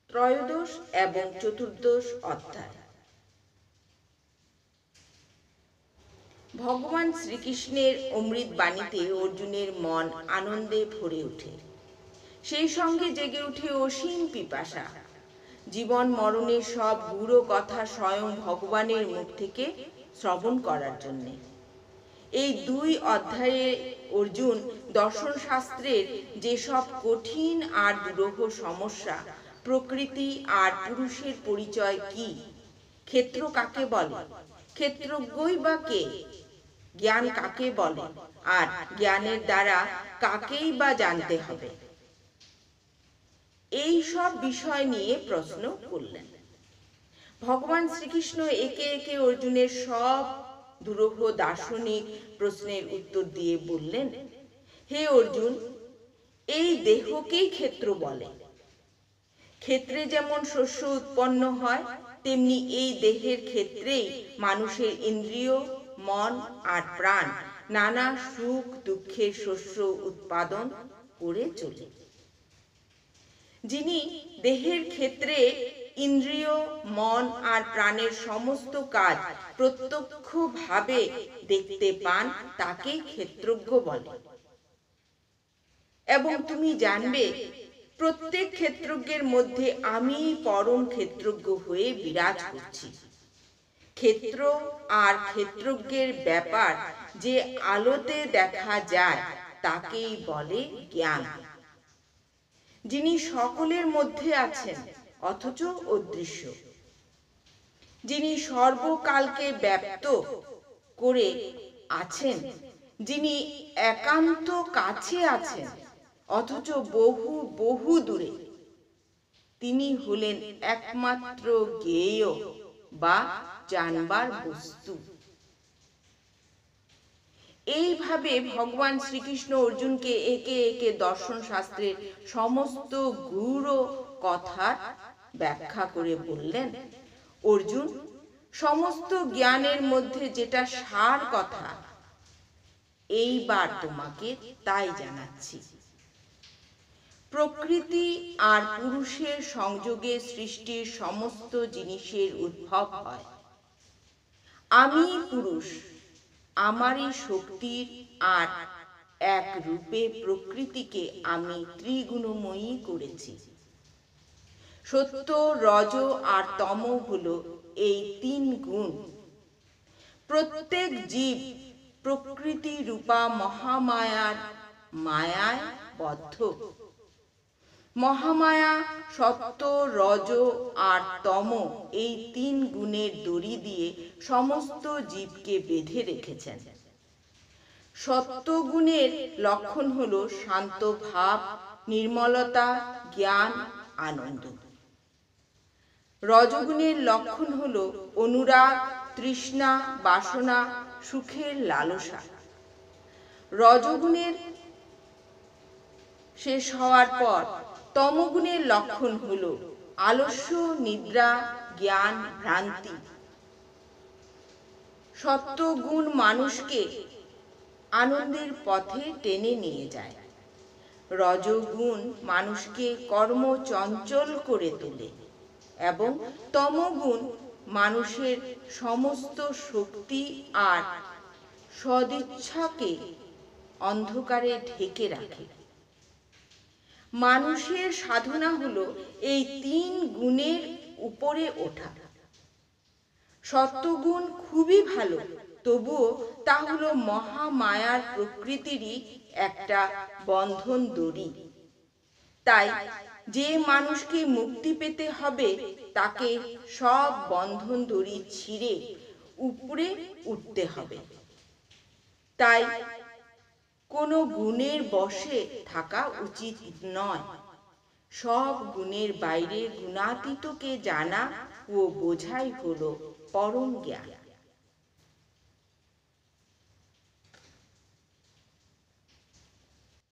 ত্রয়োদশ এবং চতুর্দশ অধ্যায়। ভগবান শ্রীকৃষ্ণের অমৃত বাণীতে অর্জুনের মন আনন্দে ভরে ওঠে। সেই সঙ্গে জেগে ওঠে অসীম পিপাসা। জীবন মরণের সব গূঢ় কথা স্বয়ং ভগবানের মুখ থেকে শ্রবণ করার জন্যে। এই দুই অধ্যায়ে অর্জুন দর্শন শাস্ত্রের যেসব কঠিন আর দুরূহ সমস্যা, প্রকৃতি আর পুরুষের পরিচয় কি, ক্ষেত্র কাকে বলে, ক্ষেত্রজ্ঞই বা কে, জ্ঞান কাকে বলে, আর জ্ঞানের দ্বারা কাকেই বা জানতে হবে, এই সব বিষয় নিয়ে প্রশ্ন করলেন। ভগবান শ্রীকৃষ্ণ একে একে অর্জুনের সব দুরূহ দার্শনিক প্রশ্নের উত্তর দিয়ে বললেন, হে অর্জুন, এই দেহকেই ক্ষেত্র বলে। ক্ষেত্রে যেমন শস্য উৎপন্ন হয়, তেমনি এই দেহের ক্ষেত্রেই মানুষের ইন্দ্রিয়, মন আর প্রাণ নানা সুখ দুঃখের শস্য উৎপাদন করে চলে। যিনি দেহের ক্ষেত্রে ইন্দ্রিয়, মন আর প্রাণের সমস্ত কাজ প্রত্যক্ষভাবে দেখতে পান, তাকে ক্ষেত্রজ্ঞ বলে। এবং তুমি জানবে, প্রত্যেক ক্ষেত্রজ্ঞের মধ্যে আমি পরম ক্ষেত্রজ্ঞ হয়ে বিরাজ করছি। ক্ষেত্র আর ক্ষেত্রজ্ঞের ব্যাপার যে আলোতে দেখা যায়, তাকেই বলে জ্ঞান। যিনি সকলের মধ্যে আছেন অথচ অদৃশ্য, যিনি সর্বকালকে ব্যাপ্ত করে আছেন, যিনি একান্ত কাছে আছেন অথচ বহু বহু দূরে, তিনি হলেন একমাত্র জ্ঞেয় বা জানবার বস্তু। এইভাবে ভগবান শ্রীকৃষ্ণ অর্জুনকে একে একে দর্শন শাস্ত্রের সমস্ত গূঢ় কথার ব্যাখ্যা করে বললেন, অর্জুন, সমস্ত জ্ঞানের মধ্যে যেটা সার কথা, এইবার তোমাকে তাই জানাচ্ছি। প্রকৃতি আর পুরুষের সংযোগে সৃষ্টির সমস্ত জিনিসের উদ্ভব হয়। আমি পুরুষ, আমারই শক্তির আর এক রূপে প্রকৃতিকে আমি ত্রিগুণময়ী করেছি। সত্য, রজ আর তম হলো এই তিন গুণ। প্রত্যেক জীব প্রকৃতি রূপা মহামায়ার মায়ায় বদ্ধ। মহামায়া সত্য, রজ আর তম এই তিন গুণের দড়ি দিয়ে সমস্ত জীবকে বেঁধে রেখেছেন। সত্য গুণের লক্ষণ হলো শান্ত ভাব, নির্মলতা, জ্ঞান, আনন্দ। রজগুণের লক্ষণ হলো অনুরাগ, তৃষ্ণা, বাসনা, সুখের লালসা। রজগুণের শেষ হওয়ার পর তমগুণের লক্ষণ হলো আলস্য, নিদ্রা, জ্ঞান, ভ্রান্তি। সত্ত্বগুণ মানুষকে আনন্দের পথে টেনে নিয়ে যায়। রজগুণ মানুষকে কর্মচঞ্চল করে তোলে এবং তমগুণ মানুষের সমস্ত শক্তি আর সদিচ্ছাকে অন্ধকারে ঢেকে রাখে। মানুষের সাধনা হলো এই তিন গুণের উপরে ওঠা। সত্ত্বগুণ খুবই ভালো, তবুও তা হলো মহামায়ার প্রকৃতিরই একটা বন্ধন দড়ি। তাই যে মানুষকে মুক্তি পেতে হবে, তাকে সব বন্ধন দড়ি ছিঁড়ে উপরে উঠতে হবে। তাই কোনো গুণের বশে থাকা উচিত নয়। সব গুণের বাইরে গুণাতীতকে জানা ও বোঝাই হলো পরম জ্ঞান।